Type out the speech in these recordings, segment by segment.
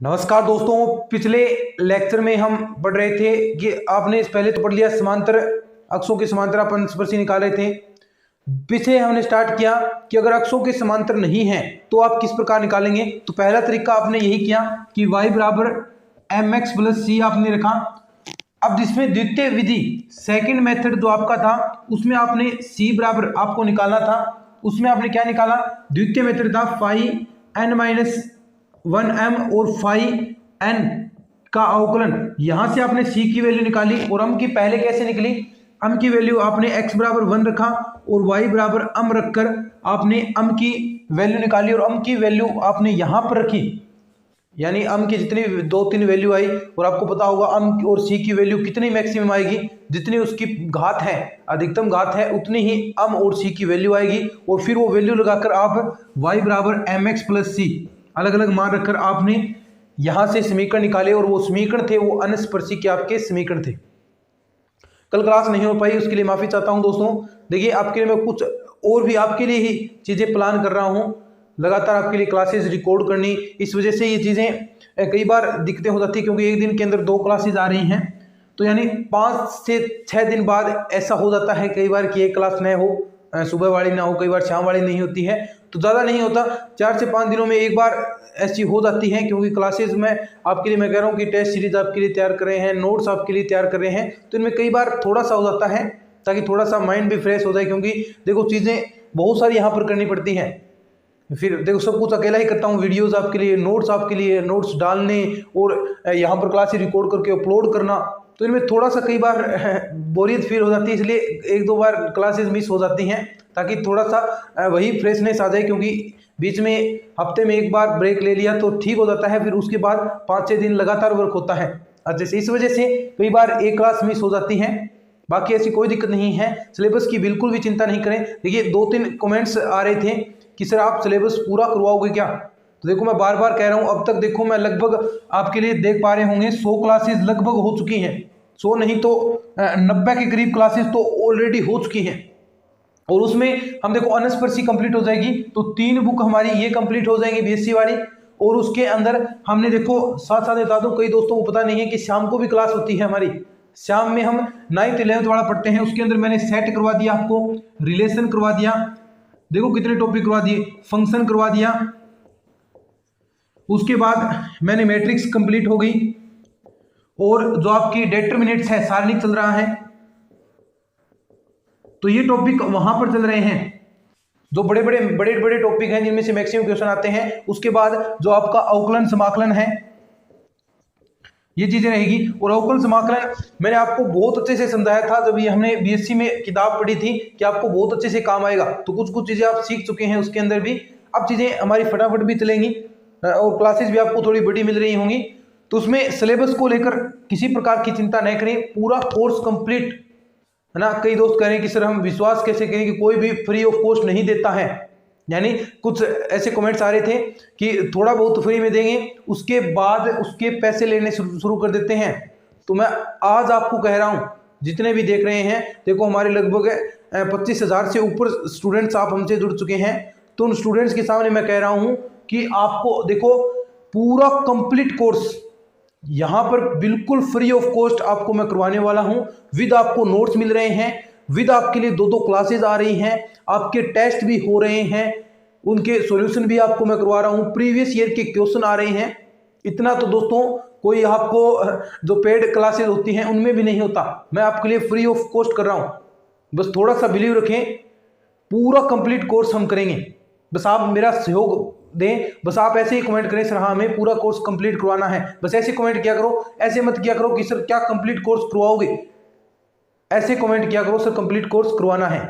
नमस्कार दोस्तों, पिछले लेक्चर में हम पढ़ रहे थे कि आपने पहले तो पढ़ लिया समांतर अक्षों के समांतर अपन स्पर्शी निकाल रहे थे। पीछे हमने स्टार्ट किया कि अगर अक्षों के समांतर नहीं है तो आप किस प्रकार निकालेंगे। तो पहला तरीका आपने यही किया कि y बराबर mx प्लस सी आपने रखा। अब जिसमें द्वितीय विधि सेकंड मेथड जो आपका था उसमें आपने c बराबर आपको निकालना था। उसमें आपने क्या निकाला, द्वितीय मेथड था फाई n माइनस 1m और फाई n का अवकलन। यहां से आपने c की वैल्यू निकाली और m की पहले कैसे निकली, m की वैल्यू आपने x बराबर 1 रखा और y बराबर m रखकर आपने m की वैल्यू निकाली और m की वैल्यू आपने यहां पर रखी। यानी m की जितनी 2-3 वैल्यू आई और आपको पता होगा m और c की वैल्यू कितनी मैक्सिमम आएगी, जितनी उसकी घात है, अधिकतम घात है, उतनी ही m और c की वैल्यू आएगी। और फिर वो वैल्यू लगाकर आप y बराबर mx प्लस सी अलग अलग मान रखकर आपने यहां से समीकरण निकाले और वो समीकरण थे वो अनुस्पर्शी के आपके समीकरण थे। कल क्लास नहीं हो पाई, उसके लिए माफी चाहता हूं दोस्तों। देखिए आपके लिए मैं कुछ और भी आपके लिए ही चीजें प्लान कर रहा हूं, लगातार आपके लिए क्लासेस रिकॉर्ड करनी। इस वजह से ये चीजें कई बार दिक्कतें हो जाती है क्योंकि एक दिन के अंदर 2 क्लासेज आ रही हैं, तो यानी 5 से 6 दिन बाद ऐसा हो जाता है कई बार कि एक क्लास न हो, सुबह वाली ना हो, कई बार शाम वाली नहीं होती है। तो ज़्यादा नहीं होता, 4 से 5 दिनों में एक बार ऐसी हो जाती है क्योंकि क्लासेस में आपके लिए मैं कह रहा हूँ कि टेस्ट सीरीज आपके लिए तैयार कर रहे हैं, नोट्स आपके लिए तैयार कर रहे हैं, तो इनमें कई बार थोड़ा सा हो जाता है ताकि थोड़ा सा माइंड भी फ्रेश हो जाए। क्योंकि देखो चीज़ें बहुत सारी यहाँ पर करनी पड़ती हैं, फिर देखो सब कुछ अकेला ही करता हूँ, वीडियोस आपके लिए, नोट्स आपके लिए, नोट्स डालने और यहाँ पर क्लासेस रिकॉर्ड करके अपलोड करना, तो इनमें थोड़ा सा कई बार बोरियत फील हो जाती है, इसलिए 1-2 बार क्लासेस मिस हो जाती हैं ताकि थोड़ा सा वही फ्रेशनेस आ जाए। क्योंकि बीच में हफ्ते में एक बार ब्रेक ले लिया तो ठीक हो जाता है, फिर उसके बाद 5-6 दिन लगातार वर्क होता है अच्छे से। इस वजह से कई बार एक क्लास मिस हो जाती है, बाकी ऐसी कोई दिक्कत नहीं है। सिलेबस की बिल्कुल भी चिंता नहीं करें। देखिए 2-3 कमेंट्स आ रहे थे कि सर आप सिलेबस पूरा करवाओगे क्या, तो देखो मैं बार बार कह रहा हूँ, अब तक देखो मैं लगभग आपके लिए देख पा रहे होंगे 100 क्लासेस लगभग हो चुकी हैं, 100 नहीं तो 90 के करीब क्लासेस तो ऑलरेडी हो चुकी हैं। और उसमें हम देखो अनुस्पर्शी कंप्लीट हो जाएगी तो 3 बुक हमारी ये कंप्लीट हो जाएंगी बीएससी वाली। और उसके अंदर हमने देखो साथ साथ बता दूं, कई दोस्तों को पता नहीं है कि शाम को भी क्लास होती है हमारी। शाम में हम 9th 11th वाला पढ़ते हैं, उसके अंदर मैंने सेट करवा दिया आपको, रिलेशन करवा दिया, देखो कितने टॉपिक करवा दिए, फंक्शन करवा दिया, उसके बाद मैंने मैट्रिक्स कंप्लीट हो गई और जो आपकी डिटरमिनेंट्स है सारणिक चल रहा है, तो ये टॉपिक वहां पर चल रहे हैं जो बड़े बड़े टॉपिक हैं जिनमें से मैक्सिमम क्वेश्चन आते हैं। उसके बाद जो आपका अवकलन समाकलन है ये चीजें रहेगी। और अवकलन समाकलन मैंने आपको बहुत अच्छे से समझाया था जब ये हमने बीएससी में किताब पढ़ी थी कि आपको बहुत अच्छे से काम आएगा। तो कुछ चीजें आप सीख चुके हैं उसके अंदर भी, अब चीजें हमारी फटाफट भी चलेंगी और क्लासेस भी आपको थोड़ी बड़ी मिल रही होंगी। तो उसमें सिलेबस को लेकर किसी प्रकार की चिंता नहीं करें, पूरा कोर्स कंप्लीट है ना। कई दोस्त कह रहे हैं कि सर हम विश्वास कैसे करें कि कोई भी फ्री ऑफ कॉस्ट नहीं देता है, यानी कुछ ऐसे कमेंट्स आ रहे थे कि थोड़ा बहुत फ्री में देंगे उसके बाद उसके पैसे लेने शुरू कर देते हैं। तो मैं आज आपको कह रहा हूं, जितने भी देख रहे हैं, देखो हमारे लगभग 25,000 से ऊपर स्टूडेंट्स आप हमसे जुड़ चुके हैं। तो उन स्टूडेंट्स के सामने मैं कह रहा हूं कि आपको देखो पूरा कंप्लीट कोर्स यहां पर बिल्कुल फ्री ऑफ कॉस्ट आपको मैं करवाने वाला हूं। विद आपको नोट्स मिल रहे हैं, विद आपके लिए 2-2 क्लासेस आ रही हैं, आपके टेस्ट भी हो रहे हैं, उनके सॉल्यूशन भी आपको मैं करवा रहा हूं, प्रीवियस ईयर के क्वेश्चन आ रहे हैं। इतना तो दोस्तों कोई आपको जो पेड क्लासेस होती हैं उनमें भी नहीं होता। मैं आपके लिए फ्री ऑफ कॉस्ट कर रहा हूं, बस थोड़ा सा बिलीव रखें, पूरा कंप्लीट कोर्स हम करेंगे, बस आप मेरा सहयोग दें। बस आप ऐसे ही कमेंट करें सर हाँ हमें पूरा कोर्स कंप्लीट करवाना है, बस ऐसे कमेंट किया करो, ऐसे मत किया करो कि सर क्या कंप्लीट कोर्स करवाओगे, ऐसे कमेंट किया करो सर कंप्लीट कोर्स करवाना है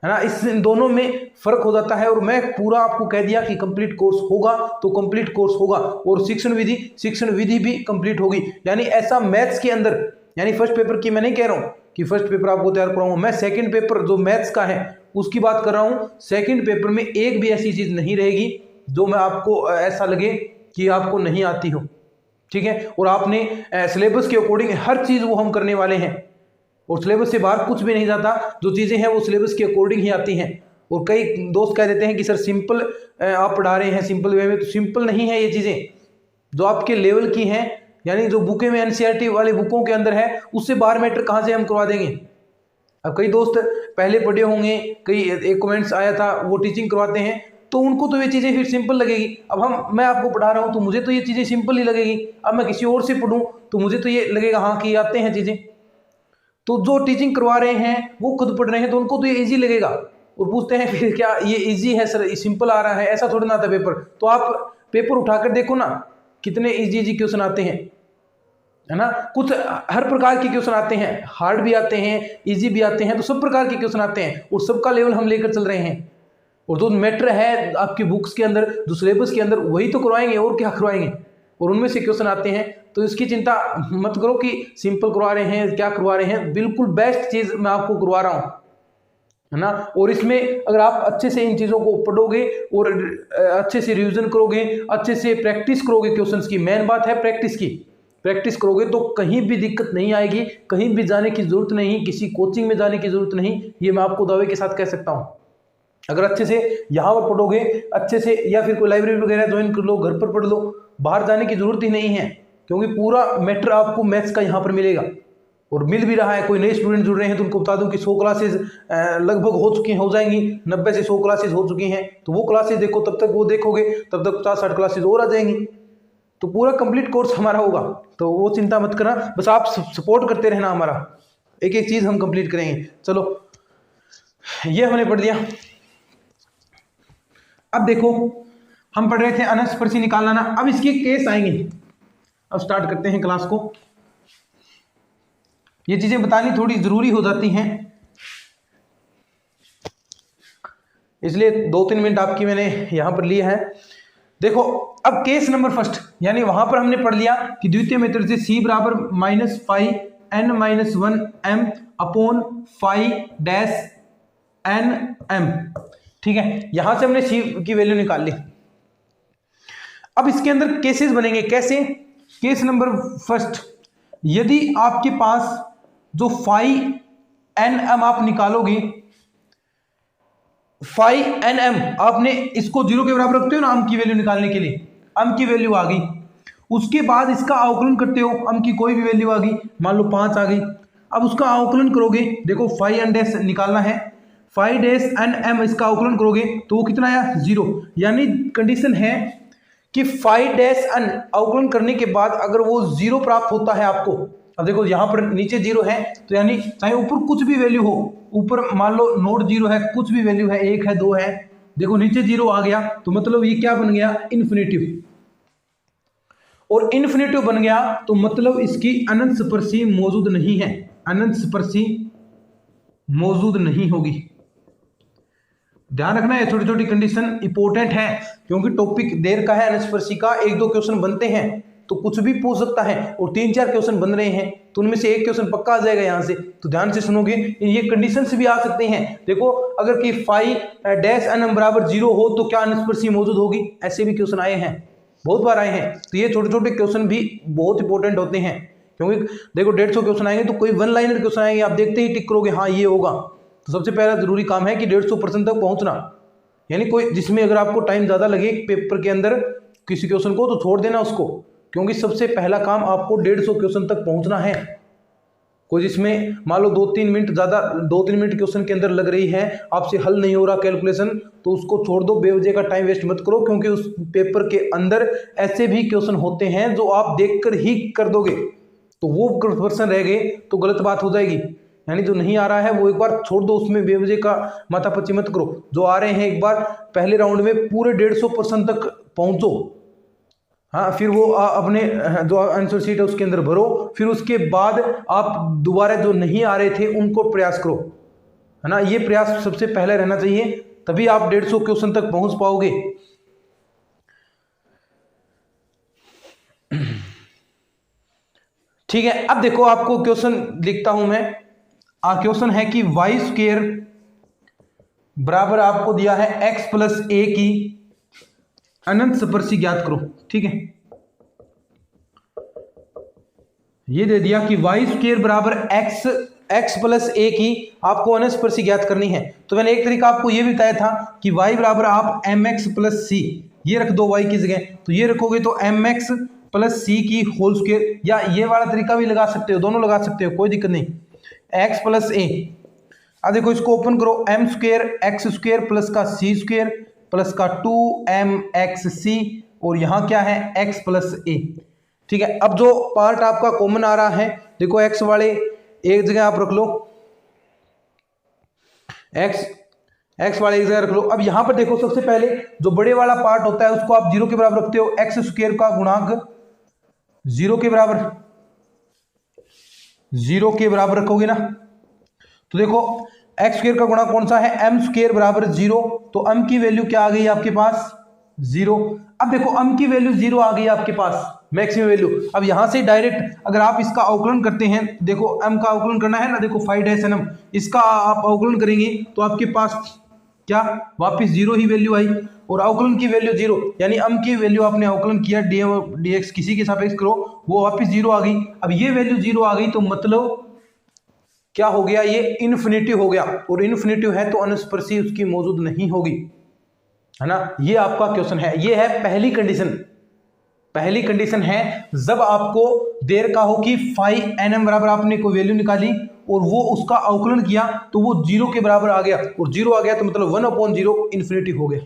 ना। इस दोनों में फर्क हो जाता है। और मैं पूरा आपको कह दिया कि कंप्लीट कोर्स होगा तो कंप्लीट कोर्स होगा, और शिक्षण विधि भी कंप्लीट होगी। यानी ऐसा मैथ्स के अंदर, यानी फर्स्ट पेपर की मैं नहीं कह रहा हूं कि फर्स्ट पेपर आपको तैयार कराऊंगा, मैं सेकंड पेपर जो मैथ्स का है उसकी बात कर रहा हूं। सेकंड पेपर में एक भी ऐसी चीज नहीं रहेगी जो मैं आपको ऐसा लगे कि आपको नहीं आती हो, ठीक है। और आपने सिलेबस के अकॉर्डिंग हर चीज वो हम करने वाले हैं, और सिलेबस से बाहर कुछ भी नहीं जाता, जो चीजें हैं वो सिलेबस के अकॉर्डिंग ही आती हैं। और कई दोस्त कह देते हैं कि सर सिंपल आप पढ़ा रहे हैं सिंपल वे में, तो सिंपल नहीं है ये चीजें। जो आपके लेवल की हैं, यानी जो बुकें में एनसीईआरटी वाले बुकों के अंदर है, उससे बाहर मैटर कहाँ से हम करवा देंगे। अब कई दोस्त पहले पढ़े होंगे, कई एक कमेंट्स आया था वो टीचिंग करवाते हैं, तो उनको तो ये चीज़ें फिर सिंपल लगेगी। अब मैं आपको पढ़ा रहा हूँ तो मुझे तो ये चीज़ें सिंपल ही लगेगी। अब मैं किसी और से पढ़ूँ तो मुझे तो ये लगेगा हाँ कि आते हैं चीज़ें। तो जो टीचिंग करवा रहे हैं वो खुद पढ़ रहे हैं तो उनको तो ये ईजी लगेगा, और पूछते हैं फिर क्या ये ईजी है सर, सिंपल आ रहा है, ऐसा थोड़ा ना आता पेपर। तो आप पेपर उठाकर देखो ना, कितने ईजी क्वेश्चन आते हैं, है ना। कुछ हर प्रकार के क्वेश्चन आते हैं, हार्ड भी आते हैं, इजी भी आते हैं, तो सब प्रकार के क्वेश्चन आते हैं और सबका लेवल हम लेकर चल रहे हैं। और जो मैटर है आपकी बुक्स के अंदर, जो सिलेबस के अंदर, वही तो करवाएंगे और क्या करवाएंगे, और उनमें से क्वेश्चन आते हैं। तो इसकी चिंता मत करो कि सिंपल करवा रहे हैं, क्या करवा रहे हैं, बिल्कुल बेस्ट चीज़ मैं आपको करवा रहा हूँ, है ना। और इसमें अगर आप अच्छे से इन चीज़ों को पढ़ोगे और अच्छे से रिवीजन करोगे, अच्छे से प्रैक्टिस करोगे क्वेश्चंस की, मेन बात है प्रैक्टिस की, प्रैक्टिस करोगे तो कहीं भी दिक्कत नहीं आएगी, कहीं भी जाने की जरूरत नहीं, किसी कोचिंग में जाने की जरूरत नहीं, ये मैं आपको दावे के साथ कह सकता हूँ। अगर अच्छे से यहाँ पर पढ़ोगे, अच्छे से, या फिर कोई लाइब्रेरी वगैरह ज्वाइन कर लो, घर पर पढ़ लो, बाहर जाने की जरूरत ही नहीं है, क्योंकि पूरा मैटर आपको मैथ्स का यहाँ पर मिलेगा और मिल भी रहा है। कोई नए स्टूडेंट जुड़ रहे हैं तो उनको बता दूं कि 100 क्लासेज लगभग हो जाएंगी, 90 से 100 क्लासेज हो चुकी हैं, तो वो क्लासेज देखो, तब तक वो देखोगे तब तक 50-60 क्लासेज और आ जाएंगी, तो पूरा कंप्लीट कोर्स हमारा होगा। तो वो चिंता मत करना, बस आप सपोर्ट करते रहना हमारा, एक एक चीज़ हम कंप्लीट करेंगे। चलो ये हमने पढ़ लिया। अब देखो हम पढ़ रहे थे अनस्पर्शी निकालना ना, अब इसके केस आएंगे। अब स्टार्ट करते हैं क्लास को। ये चीजें बतानी थोड़ी जरूरी हो जाती हैं, इसलिए 2-3 मिनट आपकी मैंने यहां पर लिया है। देखो अब केस नंबर फर्स्ट, यानी वहां पर हमने पढ़ लिया कि द्वितीय मेथड से c बराबर -φn-1m अपॉन φ-nm, ठीक है। यहां से हमने c की वैल्यू निकाल ली। अब इसके अंदर केसेस बनेंगे, कैसे। केस नंबर फर्स्ट, यदि आपके पास जो φ-nm आप निकालोगे, φ-nm आपने इसको 0 के बराबर रखते हो ना m की वैल्यू निकालने के लिए, m की वैल्यू आ गई, उसके बाद इसका अवकलन करते हो, m की कोई भी वैल्यू आ गई, मान लो 5 आ गई। अब उसका अवकलन करोगे, देखो φ-n' निकालना है, φ-nm इसका अवकलन करोगे तो वो कितना आया 0, यानी कंडीशन है कि φ-n अवकलन करने के बाद अगर वो 0 प्राप्त होता है आपको, अब देखो यहां पर नीचे 0 है, तो यानी चाहे ऊपर कुछ भी वैल्यू हो, ऊपर मान लो नोट 0 है, कुछ भी वैल्यू है, 1 है, 2 है, देखो नीचे 0 आ गया, तो मतलब ये क्या बन गया, इन्फिनिटिव। और इन्फिनिटिव बन गया तो मतलब इसकी अनंत स्पर्शी मौजूद नहीं है, अनंत स्पर्शी मौजूद नहीं होगी। ध्यान रखना है, छोटी छोटी कंडीशन इंपॉर्टेंट है, क्योंकि टॉपिक देर का है, अनस्पर्शी का 1-2 क्वेश्चन बनते हैं तो कुछ भी पूछ सकता है, और 3-4 क्वेश्चन बन रहे हैं तो उनमें से एक क्वेश्चन पक्का आ जाएगा यहाँ से, तो ध्यान से सुनोगे। ये कंडीशंस भी आ सकते हैं, देखो अगर कि φ-n बराबर 0 हो तो क्या अनस्पर्शी मौजूद होगी, ऐसे भी क्वेश्चन आए हैं, बहुत बार आए हैं। तो ये छोटे छोटे क्वेश्चन भी बहुत इंपॉर्टेंट होते हैं, क्योंकि देखो 150 क्वेश्चन आएंगे तो कोई 1 लाइनर क्वेश्चन आएंगे, आप देखते ही टिक करोगे हाँ ये होगा। तो सबसे पहला जरूरी काम है कि 150% तक पहुंचना, यानी कोई जिसमें अगर आपको टाइम ज़्यादा लगे पेपर के अंदर किसी क्वेश्चन को तो छोड़ देना उसको, क्योंकि सबसे पहला काम आपको 150 क्वेश्चन तक पहुंचना है। कोई जिसमें मान लो 2-3 मिनट ज़्यादा, 2-3 मिनट क्वेश्चन के अंदर लग रही है, आपसे हल नहीं हो रहा कैलकुलेशन, तो उसको छोड़ दो, बेवजह का टाइम वेस्ट मत करो, क्योंकि उस पेपर के अंदर ऐसे भी क्वेश्चन होते हैं जो आप देखकर ही कर दोगे, तो वो पर्सन रह गए तो गलत बात हो जाएगी। यानी जो नहीं आ रहा है वो एक बार छोड़ दो, उसमें बेवजह का माथापच्ची मत करो। जो आ रहे हैं एक बार पहले राउंड में पूरे 150% तक पहुंचो, हाँ, फिर वो अपने जो आंसर शीट है उसके अंदर भरो, फिर उसके बाद आप दोबारा जो नहीं आ रहे थे उनको प्रयास करो, है ना। ये प्रयास सबसे पहले रहना चाहिए, तभी आप 150 क्वेश्चन तक पहुंच पाओगे। ठीक है, अब देखो आपको क्वेश्चन लिखता हूं मैं। क्वेश्चन है कि y² बराबर आपको दिया है x + a की अनंत स्पर्शी ज्ञात करो, ठीक है। ये दे दिया कि y² बराबर x + a की आपको अनंत स्पर्शी ज्ञात करनी है। तो मैंने एक तरीका आपको ये भी बताया था कि y बराबर आप mx + c, ये रख दो y की जगह, तो ये रखोगे तो mx प्लस सी की होल स्क्वायर, या ये वाला तरीका भी लगा सकते हो, दोनों लगा सकते हो, कोई दिक्कत नहीं। एक्स प्लस ए, अब देखो इसको ओपन करो, M square X square plus का सी स्क्वायर प्लस का 2mxc, और यहाँ क्या है x प्लस ए। ठीक है, अब जो पार्ट आपका कॉमन आ रहा है, देखो x वाले एक जगह आप रख लो, x वाले एक जगह रख लो। अब यहां पर देखो, सबसे पहले जो बड़े वाला पार्ट होता है उसको आप 0 के बराबर रखते हो, एक्स स्क्वायर का गुणांक 0 के बराबर, 0 के बराबर रखोगे ना, तो देखो एक्स स्क्वायर का गुणांक कौन सा है, एम स्क्वायर बराबर 0, तो एम की वैल्यू क्या आ गई आपके पास 0। अब देखो एम की वैल्यू 0 आ गई आपके पास, मैक्सिमम वैल्यू। अब यहां से डायरेक्ट अगर आप इसका अवकलन करते हैं, देखो एम का अवकलन करना है ना, देखो 5-nm, इसका आप अवकलन करेंगे तो आपके पास क्या वापस 0 ही वैल्यू आई, और अवकलन की वैल्यू 0, यानी एम की वैल्यू आपने अवकलन किया dm और dx किसी के सापेक्ष करो, वो वापस 0 आ गई। अब ये वैल्यू 0 आ गई तो मतलब क्या हो गया, ये इन्फिनिटी हो गया, और इन्फिनिटी है तो अनुस्पर्शी उसकी मौजूद नहीं होगी, है ना। ये आपका क्वेश्चन है, ये है पहली कंडीशन। पहली कंडीशन है जब आपको देर का हो कि 5nm बराबर आपने कोई वैल्यू निकाली और वो उसका अवकलन किया तो वो 0 के बराबर आ गया, और 0 आ गया तो मतलब 1/0 इन्फिनिटी हो गया।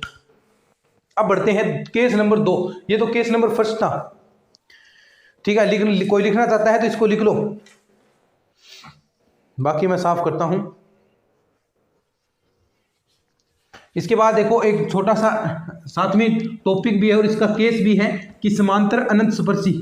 अब बढ़ते हैं केस नंबर 2, ये तो केस नंबर फर्स्ट था। ठीक है, कोई लिखना चाहता है तो इसको लिख लो, बाकी मैं साफ करता हूं। इसके बाद देखो एक छोटा सा सातवीं टॉपिक भी है और इसका केस भी है कि समांतर अनंत स्पर्शी।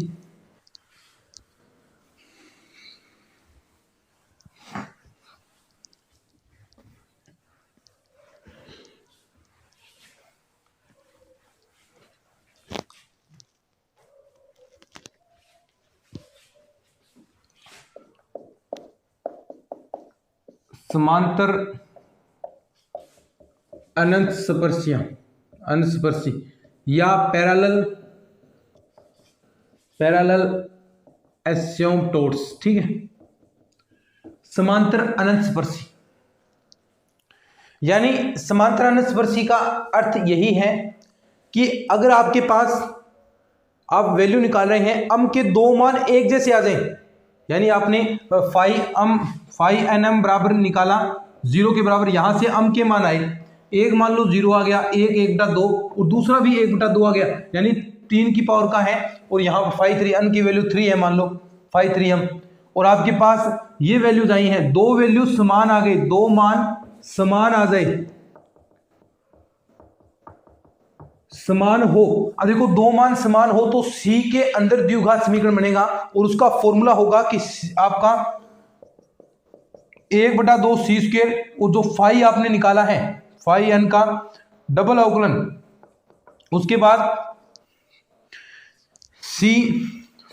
समांतर अनंत स्पर्शियां, अनंत स्पर्शी या पैरेलल एसिम्पटोट्स। ठीक है, समांतर अनंत स्पर्शी यानी समांतर अनंत स्पर्शी का अर्थ यही है कि अगर आपके पास आप वैल्यू निकाल रहे हैं, अम के दो मान एक जैसे आ जाएं, यानी आपने 5nm बराबर निकाला 0 के बराबर, यहां से अम के मान आए, एक मान लो 0 आ गया, एक 1/2 और दूसरा भी 1/2 आ गया, यानी 3 की पावर का है, और यहाँ पर 5 अन की वैल्यू 3 है, मान लो 5 और आपके पास ये वैल्यूज आई हैं, दो वैल्यू समान आ गई, दो मान समान आ जाए, समान हो। अब देखो दो मान समान हो तो C के अंदर द्विघात समीकरण बनेगा, और उसका फॉर्मूला होगा कि आपका 1/2 C स्क्वायर, और जो फाई आपने निकाला है फाई n का डबल अवकलन, उसके बाद C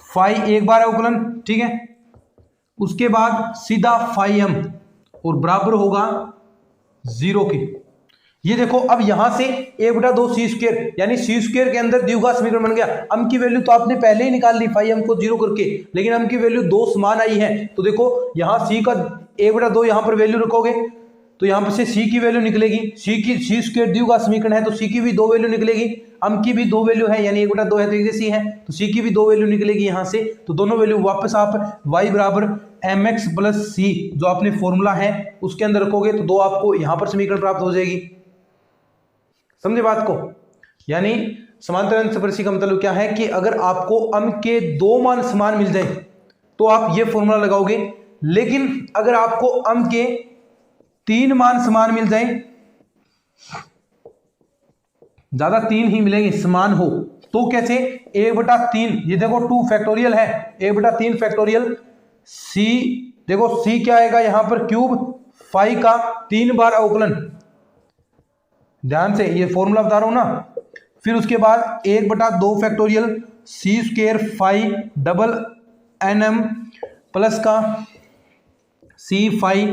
फाई एक बार अवकलन, ठीक है, उसके बाद सीधा फाई m और बराबर होगा 0 के। ये देखो अब यहां से 1/2 C स्क्वायर, यानी C स्क्वायर के अंदर द्विघात समीकरण बन गया। अम की वैल्यू तो आपने पहले ही निकाल ली फाई m को 0 करके, लेकिन अम की वैल्यू 2 समान आई है, तो देखो यहां C का 1/2 यहां पर वैल्यू रखोगे तो यहां पर से C की वैल्यू निकलेगी, C स्क्वायर द्विघात समीकरण है तो C की भी 2 वैल्यू निकलेगी, अम की भी 2 वैल्यू है, यानी 1/2 है तो एक जैसी है, तो C की भी 2 वैल्यू निकलेगी यहां से, तो दोनों वैल्यू वापस आप y बराबर mx प्लस c जो आपने फॉर्मूला है उसके अंदर रखोगे तो दो आपको यहां पर समीकरण प्राप्त हो जाएगी। समझे बात को? यानी समांतर अनंत स्पर्शी का मतलब क्या है कि अगर आपको अम के दो मान समान मिल जाए तो आप ये फॉर्मूला लगाओगे, लेकिन अगर आपको अम के 3 मान समान मिल जाए, ज्यादा 3 ही मिलेंगे समान हो, तो कैसे 1/3, ये देखो 2 फैक्टोरियल है, 1/3 फैक्टोरियल c, देखो c क्या आएगा यहां पर क्यूब, फाई का 3 बार अवकलन, ध्यान से ये फॉर्मूला बता रहा हूं ना, फिर उसके बाद 1/2 factorial c square phi double nm plus का c फाई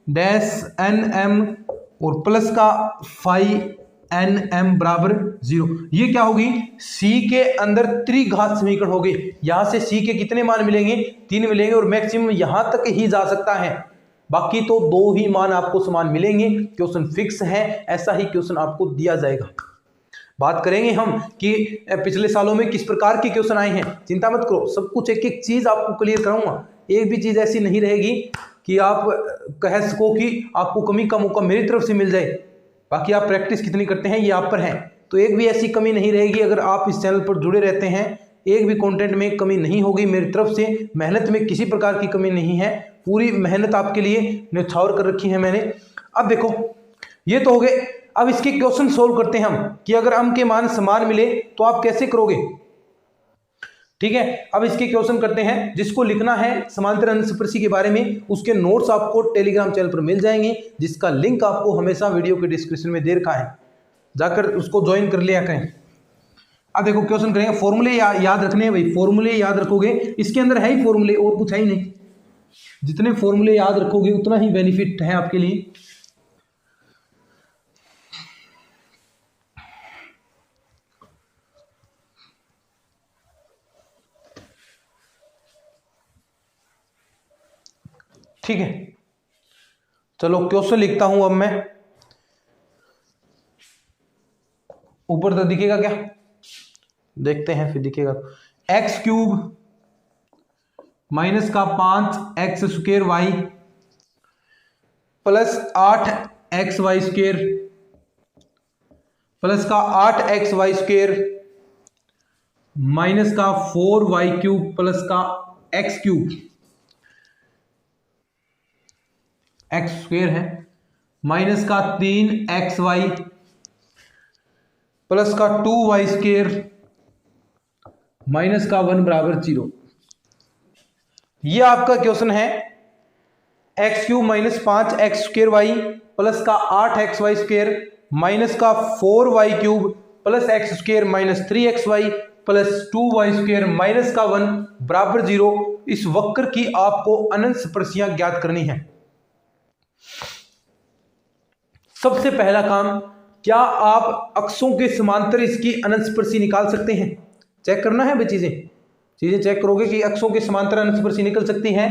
डैश nm और प्लस का फाई nm बराबर 0। ये क्या होगी, c के अंदर त्रिघात समीकरण होगी, यहां से c के कितने मान मिलेंगे, 3 मिलेंगे, और मैक्सिमम यहां तक ही जा सकता है, बाकी तो 2 ही मान आपको समान मिलेंगे। क्वेश्चन फिक्स है, ऐसा ही क्वेश्चन आपको दिया जाएगा। बात करेंगे हम कि पिछले सालों में किस प्रकार के क्वेश्चन आए हैं। चिंता मत करो, सब कुछ एक एक चीज आपको क्लियर कराऊंगा। एक भी चीज ऐसी नहीं रहेगी कि आप कह सको कि आपको कमी का मौका मेरी तरफ से मिल जाए। बाकी आप प्रैक्टिस कितनी करते हैं ये आप पर है। तो एक भी ऐसी कमी नहीं रहेगी अगर आप इस चैनल पर जुड़े रहते हैं। एक भी कंटेंट में कमी नहीं होगी मेरी तरफ से। मेहनत में किसी प्रकार की कमी नहीं है, पूरी मेहनत आपके लिए न्यौछावर कर रखी है मैंने। अब देखो ये तो हो गए। अब इसके क्वेश्चन सोल्व करते हैं हम कि अगर m के मान समान मिले तो आप कैसे करोगे। ठीक है, अब इसके क्वेश्चन करते हैं। जिसको लिखना है समांतर अंशस्पर्शी के बारे में, उसके नोट्स आपको टेलीग्राम चैनल पर मिल जाएंगे, जिसका लिंक आपको हमेशा वीडियो के डिस्क्रिप्शन में दे रखा है, जाकर उसको ज्वाइन कर लिया करें। अब देखो क्वेश्चन करेंगे। फॉर्मूले याद रखने हैं भाई, फॉर्मूले याद रखोगे, इसके अंदर है ही फॉर्मूले, और कुछ है ही नहीं। जितने फॉर्मूले याद रखोगे उतना ही बेनिफिट है आपके लिए। ठीक है, चलो क्वेश्चन लिखता हूं अब मैं। ऊपर तो दिखेगा क्या, देखते हैं फिर दिखेगा। एक्स क्यूब माइनस का 5x square Y plus 8x Y square plus का 8x वाई स्क्वेयर माइनस का 4y क्यूब प्लस का x क्यूब, x स्क्वेयर है, माइनस का 3xy प्लस का 2y स्क्वेयर माइनस का 1 बराबर 0। ये आपका क्वेश्चन है। X cube minus 5x square Y plus का 8xy स्क्वेयर माइनस का 4y cube plus x square minus 3xy plus 2y square minus का 1 बराबर 0। इस वक्र की आपको अनंत स्पर्शियां ज्ञात करनी है। सबसे पहला काम, क्या आप अक्षों के समांतर इसकी अनंत स्पर्शी निकाल सकते हैं। चेक करना है भाई, चीजें चेक करोगे कि अक्षों के समांतर अनंत स्पर्शी निकल सकती है।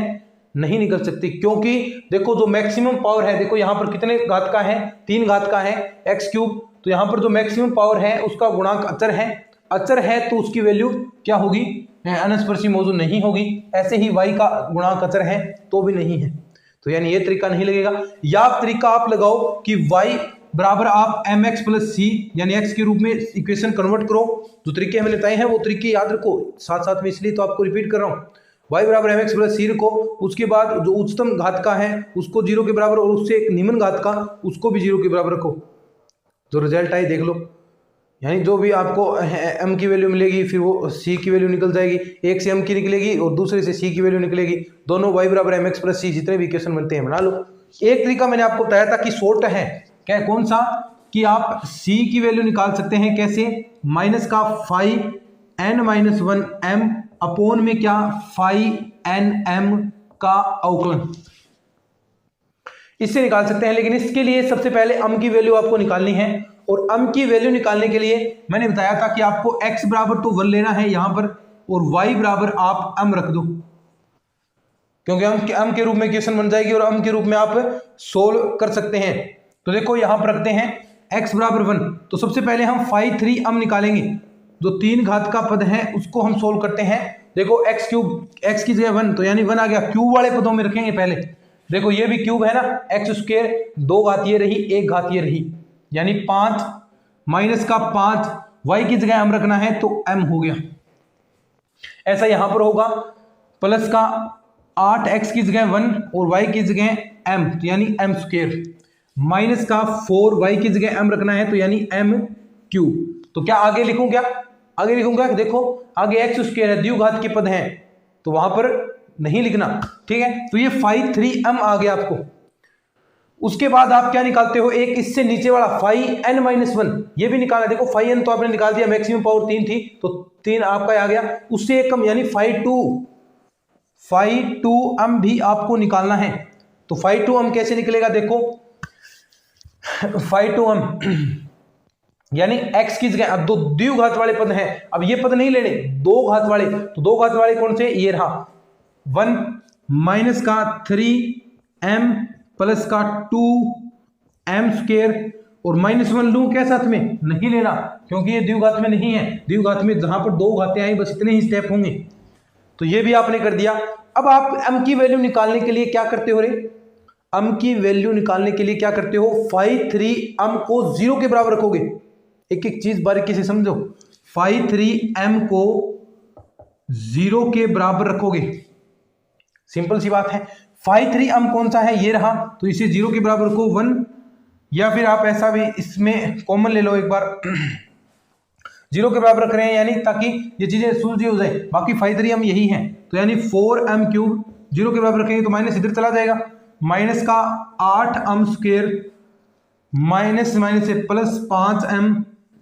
नहीं निकल सकती, क्योंकि देखो जो मैक्सिमम पावर है, देखो यहां पर कितने घात का है, 3 घात का है एक्स क्यूब। तो यहां पर जो मैक्सिमम पावर है उसका गुणांक अचर है, तो उसकी वैल्यू क्या होगी, अनंत स्पर्शी मौजूद नहीं होगी। ऐसे ही y का गुणांक अचर है तो भी नहीं है, तो यानी ये तरीका नहीं लगेगा। या तरीका आप लगाओ कि y बराबर आप mx प्लस सी यानी x के रूप में इक्वेशन कन्वर्ट करो। जो तरीके हमने बताए हैं वो तरीके याद रखो साथ साथ में, इसलिए तो आपको रिपीट कर रहा हूँ। y बराबर mx प्लस सी रखो, उसके बाद जो उच्चतम घात का है उसको 0 के बराबर और उससे एक निम्न घात का उसको भी 0 के बराबर रखो। जो रिजल्ट आए देख लो, यानी जो भी आपको m की वैल्यू मिलेगी फिर वो c की वैल्यू निकल जाएगी। एक से m की निकलेगी और दूसरे से c की वैल्यू निकलेगी। दोनों y बराबर mx प्लस सी जितने भी इक्वेशन बनते हैं बना लो। एक तरीका मैंने आपको बताया था कि शॉर्ट है, क्या कौन सा, कि आप c की वैल्यू निकाल सकते हैं। कैसे, माइनस का phi n minus 1 m upon में क्या फाई n m का अवकलन, इससे निकाल सकते हैं। लेकिन इसके लिए सबसे पहले m की वैल्यू आपको निकालनी है, और m की वैल्यू निकालने के लिए मैंने बताया था कि आपको x बराबर तो 1 लेना है यहां पर, और y बराबर आप m रख दो, क्योंकि m के रूप में इक्वेशन बन जाएगी और m के रूप में आप सोल्व कर सकते हैं। तो देखो यहां पर रखते हैं x बराबर 1, तो सबसे पहले हम फाई 3m निकालेंगे। जो 3 घात का पद है उसको हम सोल्व करते हैं। देखो x क्यूब, x की जगह 1, तो यानी 1 आ गया। क्यूब वाले पदों में रखेंगे पहले। देखो ये भी क्यूब है ना, एक्स स्क्वायर 2 घात ये रही, 1 घात ये रही, यानी 5 माइनस का 5 y की जगह m रखना है तो m हो गया। ऐसा यहां पर होगा, प्लस का 8x की जगह 1 और y की जगह m, तो यानी m स्क्वायर, माइनस का 4y की जगह m रखना है तो यानी m क्यूब। तो क्या आगे लिखूं, क्या आगे लिखूंगा, देखो आगे एक्स स्क्वायर है, द्विघात के पद हैं तो वहां पर नहीं लिखना। ठीक है, तो ये फाई 3m आ गया आपको। उसके बाद आप क्या निकालते हो, एक इससे नीचे वाला फाई n माइनस 1, ये भी निकालना। देखो फाई n तो आपने निकाल दिया, मैक्सिमम पावर 3 थी तो 3 आपका आ गया, उससे एक कम यानी फाई 2m भी आपको निकालना है। तो फाई 2m कैसे निकलेगा, देखो फाई 2m यानी x की जगह, अब दो द्विघात वाले पद हैं, अब ये पद नहीं लेने, 2 घात वाले, तो 2 घात वाले कौन से, ये रहा 1 माइनस का 3m प्लस का 2m स्क्वायर और -1 लूँ क्या साथ में? नहीं लेना, क्योंकि ये द्विघात में नहीं है। द्विघात में जहां पर दो घातें आई बस इतने ही स्टेप होंगे। तो ये भी आपने कर दिया। अब आप m की वैल्यू निकालने के लिए क्या करते हो रे? m की वैल्यू निकालने के लिए क्या करते हो? फाई 3m को 0 के बराबर रखोगे। एक एक चीज बारीकी से समझो। फाई 3m को 0 के बराबर रखोगे। सिंपल सी बात है। फाई 3m कौन सा है? ये रहा, तो इसे 0 के बराबर रखो 1, या फिर आप ऐसा भी इसमें कॉमन ले लो एक बार 0 के बराबर रख रहे हैं, यानी ताकि ये चीजें सुलझी हो जाए। बाकी फाई 3m यही है, तो यानी 4m क्यूब 0 के बराबर रखेंगे तो माइनस इधर चला जाएगा, माइनस का 8m स्क्वायर माइनस माइनस से प्लस 5m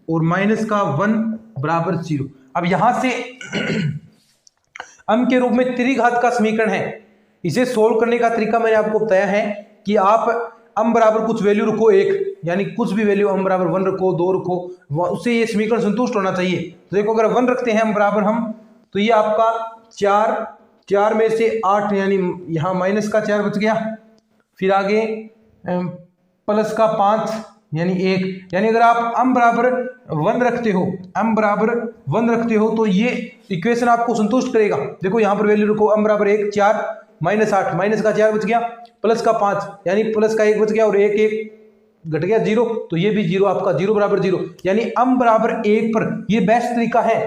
और माइनस का 1 बराबर 0। अब यहां से m के रूप में त्रिघात का समीकरण है। इसे सोल्व करने का तरीका मैंने आपको बताया है कि आप m बराबर कुछ वैल्यू रखो, एक यानी कुछ भी वैल्यू m बराबर 1 रखो, 2 रखो, उससे ये समीकरण संतुष्ट होना चाहिए। तो देखो अगर 1 रखते हैं m बराबर हम, तो ये आपका 4 में से 8 यानी यहाँ माइनस का 4 बच गया, फिर आगे प्लस का 5 यानी 1, यानी अगर आप m बराबर 1 रखते हो, m बराबर 1 रखते हो तो ये इक्वेशन आपको संतुष्ट करेगा। देखो यहाँ पर वैल्यू रखो m बराबर 1, 4 माइनस 8, माइनस का 4 बच गया, प्लस का 5 यानी प्लस का 1 बच गया और 1 1 घट गया 0, तो ये भी 0 आपका 0 बराबर 0, यानी m बराबर 1 पर ये बेस्ट तरीका है,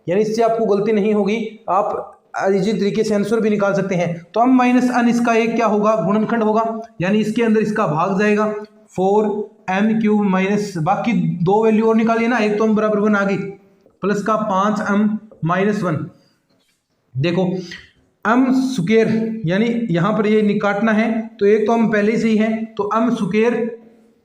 यानी इससे आपको गलती नहीं होगी। आप इसी तरीके से आंसर भी निकाल सकते हैं। तो m माइनस n इसका एक क्या होगा? गुणनखंड होगा, यानी इसके अंदर इसका भाग जाएगा 4m क्यूब माइनस बाकी दो वैल्यू और निकालिए ना, एक तो m बराबर 1 आ गई, प्लस का 5m माइनस 1। देखो m स्क्वायर यानी यहां पर ये निकाटना है, तो एक तो m पहले से ही है, तो m स्क्वायर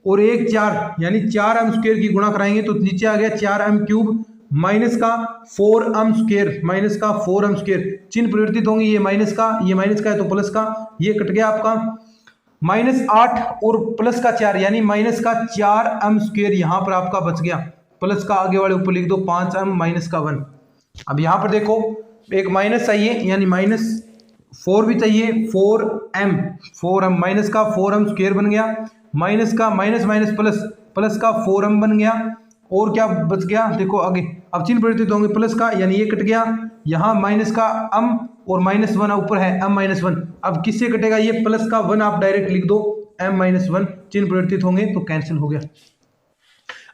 और 1 4 यानी 4m स्क्वायर की गुणा कराएंगे तो नीचे आ गया 4m क्यूब माइनस का 4m स्क्वायर, माइनस का 4m स्क्वायर, चिन्ह परिवर्तित होंगे, ये माइनस का है तो प्लस का, ये कट गया आपका -8 और प्लस का 4 यानी माइनस का 4m स्क्वायर यहां पर आपका बच गया, प्लस का आगे वाले ऊपर लिख दो 5m माइनस का 1। अब यहां पर देखो एक माइनस चाहिए, यानी -4 भी चाहिए, 4m माइनस का 4m स्क्वायर बन गया, माइनस का माइनस माइनस प्लस का 4m बन गया, और क्या बच गया? देखो आगे अब चिन्ह परिवर्तित होंगे, प्लस का यानी ये कट गया, यहाँ माइनस का m और -1 ऊपर है m-1। अब किससे कटेगा? ये प्लस का 1 आप डायरेक्ट लिख दो m-1, चिन्ह परिवर्तित होंगे तो कैंसिल हो गया।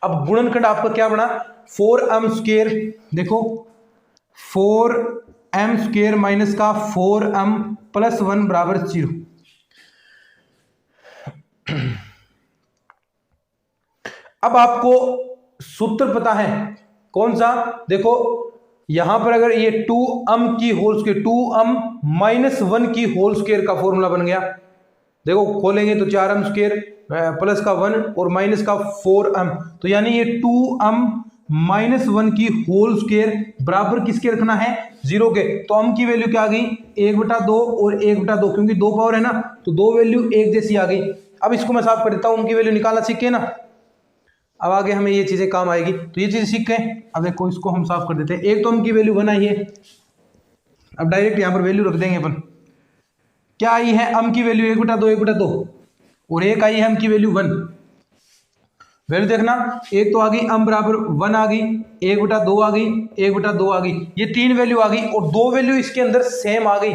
अब गुणनखंड आपका क्या बना? 4m स्क्वायर, देखो 4m स्क्वायर माइनस का 4m प्लस 1 बराबर 0। अब आपको सूत्र पता है कौन सा? देखो यहां पर अगर ये 2m की होल स्क्वायर, 2m माइनस 1 की होल स्क्वायर का फॉर्मूला बन गया। देखो खोलेंगे तो 4m स्क्वायर प्लस का 1 और माइनस का 4m, तो यानी ये 2m माइनस 1 की होल स्क्वायर बराबर किसके रखना है? 0 के। तो m की वैल्यू क्या आ गई? 1/2 और 1/2, क्योंकि 2 पावर है ना, तो दो वैल्यू एक जैसी आ गई। अब इसको मैं साफ कर देता हूं, m की वैल्यू निकालना सीखे ना, अब आगे हमें ये चीजें काम आएगी, तो ये चीजें सीख गए। अब देखो इसको हम साफ कर देते हैं। एक तो m की वैल्यू 1 आई है, अब डायरेक्ट यहां पर वैल्यू रख देंगे अपन। क्या आई है? m की वैल्यू 1/2 और एक आई है m की वैल्यू 1। वैल्यू देखना, एक तो आ गई m बराबर 1 आ गई, 1/2 आ गई, 1/2 आ गई, ये 3 वैल्यू आ गई, और 2 वैल्यू इसके अंदर सेम आ गई।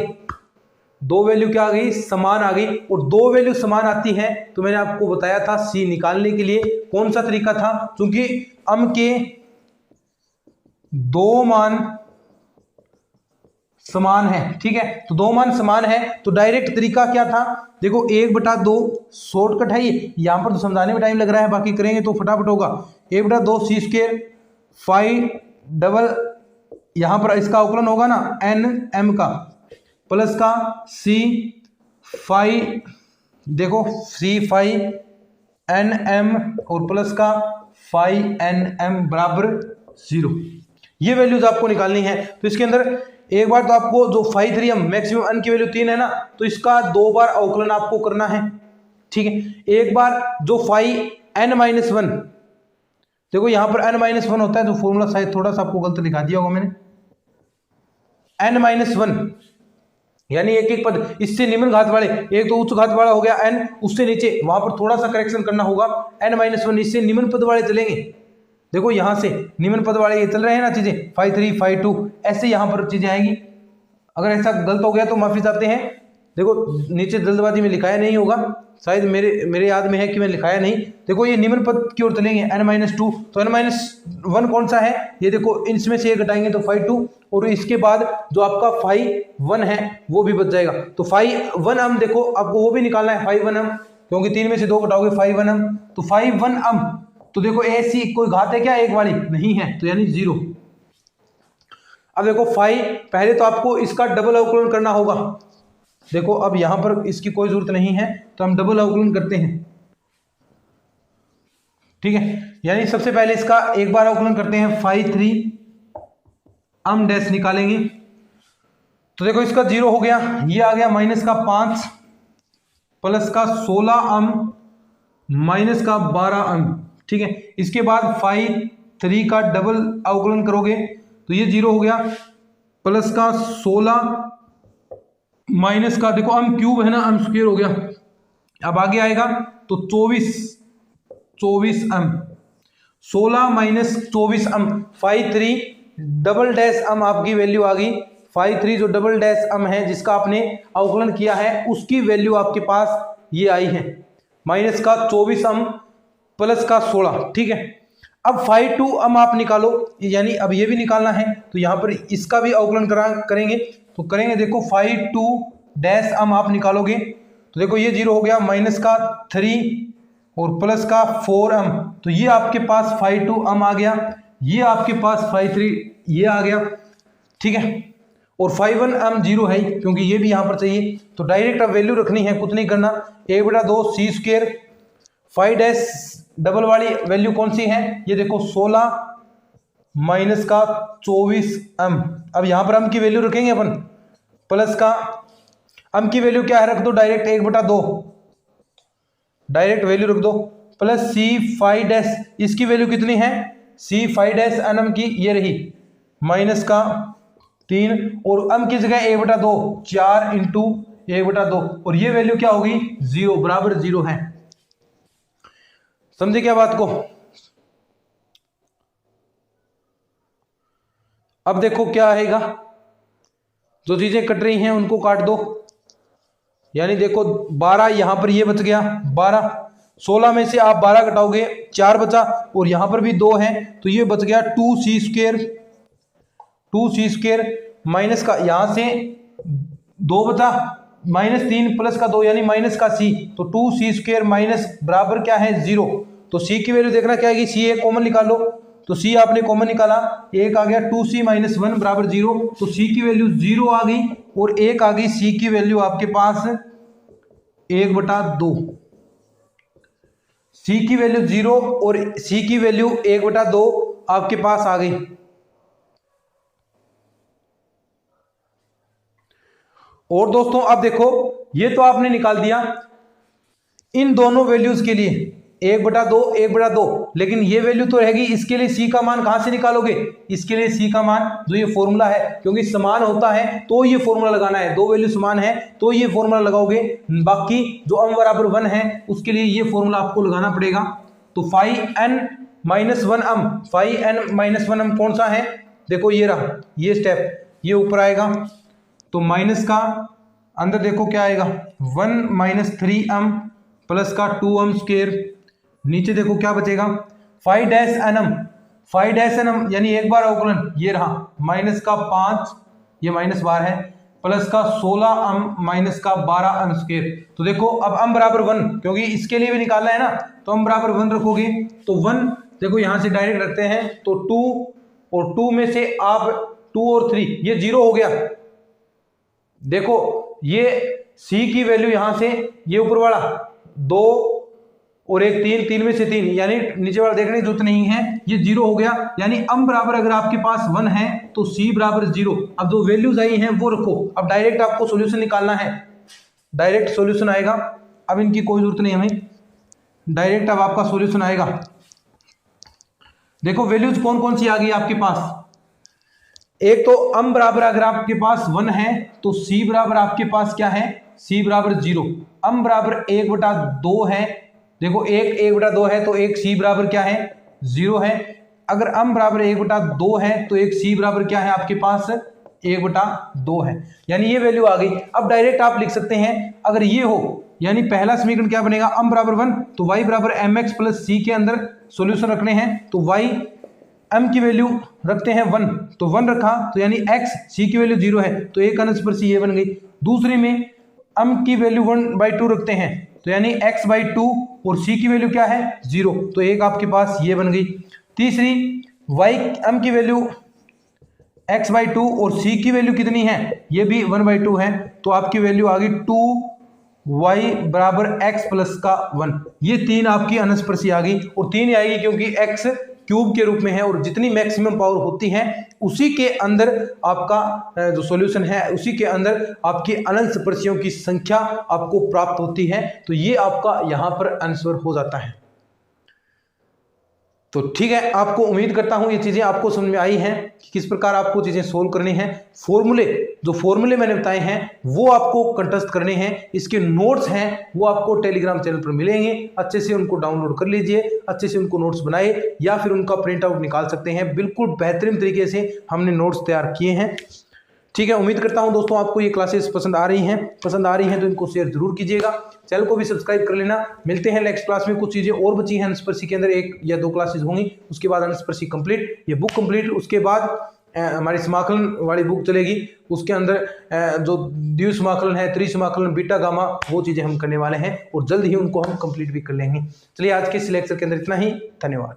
2 वैल्यू क्या आ गई? समान आ गई। और 2 वैल्यू समान आती है तो मैंने आपको बताया था c निकालने के लिए कौन सा तरीका था, क्योंकि m के 2 मान समान है, ठीक है, तो 2 मान समान है तो डायरेक्ट तरीका क्या था? देखो 1/2 शॉर्टकट है ये, यहां पर तो समझाने में टाइम लग रहा है, बाकी करेंगे तो फटाफट होगा। 1/2 c स्क्वायर 5 डबल, यहां पर इसका अवकलन होगा ना n m का, प्लस का c 5, देखो c 5 n m और प्लस का 5 n m बराबर 0। ये वैल्यूज आपको निकालनी है। तो इसके अंदर एक बार तो आपको जो 5 3m मैक्सिमम n की वैल्यू 3 है ना, तो इसका 2 बार अवकलन आपको करना है, ठीक है। एक बार जो 5 n-1, देखो यहां पर n-1 होता है, तो फॉर्मूला शायद थोड़ा सा आपको गलत लिखा दिया होगा मैंने, n-1 यानी एक एक पद, इससे निम्न घात वाले, एक तो उच्च घात वाला हो गया n, उससे नीचे वहां पर थोड़ा सा करेक्शन करना होगा n-1, इससे निम्न पद वाले चलेंगे। देखो यहां से निम्न पद वाले ये चल रहे हैं ना चीजें, 5 3 5 2, ऐसे यहां पर चीजें आएंगी। अगर ऐसा गलत हो गया तो माफी चाहते हैं। देखो नीचे जल्दबाजी में लिखाया नहीं होगा, शायद मेरे याद में है कि मैं लिखाया नहीं। देखो ये निम्न पद की ओर चलेंगे n-2, तो n-1 कौन सा है, ये देखो इसमें से एक घटाएंगे तो 5 2, और इसके बाद जो आपका 5 1 है वो भी बच जाएगा। तो 5 1 अम देखो आपको वो भी निकालना है, 5 1 अम, क्योंकि 3 में से 2 घटाओगे 5 1 अम, तो 5 1 अम। तो देखो ऐसी कोई घात है क्या एक वाली, नहीं है, तो यानी 0। अब देखो 5, पहले तो आपको इसका डबल अवकलन करना होगा। देखो अब यहां पर इसकी कोई जरूरत नहीं है, तो हम डबल अवकलन करते हैं, ठीक है। यानी सबसे पहले इसका एक बार अवकलन करते हैं, 5 3 अम डैश निकालेंगे, तो देखो इसका 0 हो गया, ये आ गया माइनस का 5 प्लस का 16 अम माइनस का 12 अम, ठीक है। इसके बाद 5 3 का डबल अवकलन करोगे तो ये 0 हो गया, प्लस का 16 माइनस का, देखो अम क्यूब है ना, अम स्क्वायर हो गया। अब आगे आएगा तो 24 अम, 16 माइनस 24 अम, 5 3 डबल डैश अम आपकी वैल्यू आ गई। 5 3 जो डबल डैश अम है जिसका आपने अवकलन किया है उसकी वैल्यू आपके पास ये आई है, माइनस का 24 अम प्लस का 16, ठीक है। अब 5 2 अम आप निकालो, यानी अब ये भी निकालना है, तो यहां पर इसका भी अवकलन करेंगे, तो करेंगे। देखो 5 2 डैश अम आप निकालोगे तो देखो ये 0 हो गया, माइनस का 3 और प्लस का 4 अम, तो ये आपके पास 5 2 अम आ गया, ये आपके पास 5 3 ये आ गया, ठीक है। और 5 1 अम 0 है क्योंकि ये भी यहां पर चाहिए, तो डायरेक्ट अब वैल्यू रखनी है, कुछ नहीं करना, 1/2 सी स्क्वायर, 5 डैश डबल वाली वैल्यू कौन सी है, ये देखो 16 माइनस का 24 अम। अब यहां पर अम की वैल्यू रखेंगे अपन, प्लस का अम की वैल्यू क्या है, रख दो डायरेक्ट 1/2, डायरेक्ट वैल्यू रख दो, प्लस सी 5 डैश, इसकी वैल्यू कितनी है, सी 5 डैश अम की ये रही, माइनस का 3, और अम की जगह 1/2, 4 इंटू 1/2, और ये वैल्यू क्या होगी 0, बराबर 0 है। समझे क्या बात को। अब देखो क्या आएगा, जो चीजें कट रही हैं उनको काट दो, यानी देखो 12 यहां पर ये बच गया 12, 16 में से आप 12 घटाओगे 4 बचा, और यहां पर भी 2 है तो ये बच गया 2c स्क्वायर माइनस का, यहां से 2 बचा, माइनस 3 प्लस का 2 यानी माइनस का c, तो 2c स्क्वायर माइनस बराबर क्या है 0। तो c की वैल्यू देखना क्या आएगी, c एक कॉमन निकालो, तो c आपने कॉमन निकाला, एक आ गया 2c माइनस 1 बराबर 0, तो c की वैल्यू 0 आ गई, और एक आ गई c की वैल्यू आपके पास 1/2, c की वैल्यू 0 और c की वैल्यू 1/2 आपके पास आ गई। और दोस्तों अब देखो ये तो आपने निकाल दिया इन दोनों वैल्यूज के लिए 1/2 1/2, लेकिन ये वैल्यू तो रहेगी, इसके लिए c का मान कहां से निकालोगे, इसके लिए c का मान जो ये फॉर्मूला है, क्योंकि समान होता है तो ये फॉर्मूला लगाना है, दो वैल्यू समान है तो ये फॉर्मूला लगाओगे, बाकी जो अम बराबर 1 है उसके लिए ये फॉर्मूला आपको लगाना पड़ेगा। तो 5n-1 अम, 5n-1 अम कौन सा है, देखो ये रहा, ये स्टेप ये ऊपर आएगा, तो माइनस का अंदर देखो क्या आएगा 1 - 3 अम प्लस का 2 अम स्क्वायर, नीचे देखो क्या बचेगा 5 डैश एन एम, यानी एक बार अवकलन ये रहा, माइनस का 5 ये माइनस बार है, प्लस का 16 अम माइनस का 12 अम स्क्वायर। तो देखो अब अम बराबर 1, क्योंकि इसके लिए भी निकालना है ना, तो अम बराबर 1 रखोगे, तो 1 देखो यहां से डायरेक्ट रखते हैं, तो 2 और 2 में से आप 2 और 3 ये 0 हो गया। देखो ये c की वैल्यू यहां से ये ऊपर वाला 2 और एक 3, 3 में से 3, यानी नीचे वाला देखने की जरूरत नहीं है, ये 0 हो गया, यानी अम बराबर अगर आपके पास 1 है तो c बराबर 0। अब जो वैल्यूज आई हैं वो रखो, अब डायरेक्ट आपको सॉल्यूशन निकालना है, डायरेक्ट सॉल्यूशन आएगा, अब इनकी कोई जरूरत नहीं हमें, डायरेक्ट अब आपका सॉल्यूशन आएगा। देखो वैल्यूज कौन कौन सी आ गई आपके पास, एक तो m बराबर अगर आपके पास 1 है तो c बराबर आपके पास क्या है, c बराबर 0। m बराबर 1/2 है, देखो 1/2 है तो एक c बराबर क्या है, 0 है। अगर m बराबर 1/2 है तो एक c बराबर क्या है आपके पास, 1/2 है, यानी ये वैल्यू आ गई। अब डायरेक्ट आप लिख सकते हैं अगर ये हो, यानी पहला समीकरण क्या बनेगा, m बराबर 1 तो y बराबर mx प्लस c के अंदर सॉल्यूशन रखने हैं तो y m की वैल्यू रखते हैं 1 तो 1 रखा तो यानी x c की वैल्यू 0 है तो एक अनुस्पर्शी ये बन गई। दूसरी में m की वैल्यू 1/2 रखते हैं तो यानी x/2 और c की वैल्यू क्या है, 0 तो एक आपके पास ये बन गई। तीसरी y m की वैल्यू x/2 और c की वैल्यू कितनी है, ये भी 1/2 है तो आपकी वैल्यू आ गई 2y बराबर x प्लस का 1। ये 3 आपकी अनुस्पर्शी आ गई और 3 आएगी क्योंकि x क्यूब के रूप में है और जितनी मैक्सिमम पावर होती है उसी के अंदर आपका जो सॉल्यूशन है उसी के अंदर आपकी अनंत स्पर्शियों की संख्या आपको प्राप्त होती है। तो ये आपका यहां पर आंसर हो जाता है। तो ठीक है, आपको उम्मीद करता हूं ये चीजें आपको समझ में आई हैं कि किस प्रकार आपको चीजें सोल्व करनी है। जो फॉर्मूले मैंने बताए हैं वो आपको कंठस्थ करने हैं, इसके नोट्स हैं वो आपको टेलीग्राम चैनल पर मिलेंगे, अच्छे से उनको डाउनलोड कर लीजिए, अच्छे से उनको नोट्स बनाए या फिर उनका प्रिंट आउट निकाल सकते हैं। बिल्कुल बेहतरीन तरीके से हमने नोट्स तैयार किए हैं। ठीक है, उम्मीद करता हूं दोस्तों आपको ये क्लासेस पसंद आ रही हैं तो इनको शेयर जरूर कीजिएगा, चैनल को भी सब्सक्राइब कर लेना। मिलते हैं नेक्स्ट क्लास में, कुछ चीजें और बची हैं अनुस्पर्शी के अंदर, 1 या 2 क्लासेस होंगी, उसके बाद अनुस्पर्शी कंप्लीट, ये बुक कंप्लीट, उसके बाद हमारी समाकलन वाली बुक चलेगी, उसके अंदर जो द्वि समाकलन है, त्रिसमाकलन, बीटा गामा, वो चीजें हम करने वाले हैं और जल्द ही उनको हम कंप्लीट भी कर लेंगे। चलिए आज के इस लेक्चर के अंदर इतना ही, धन्यवाद।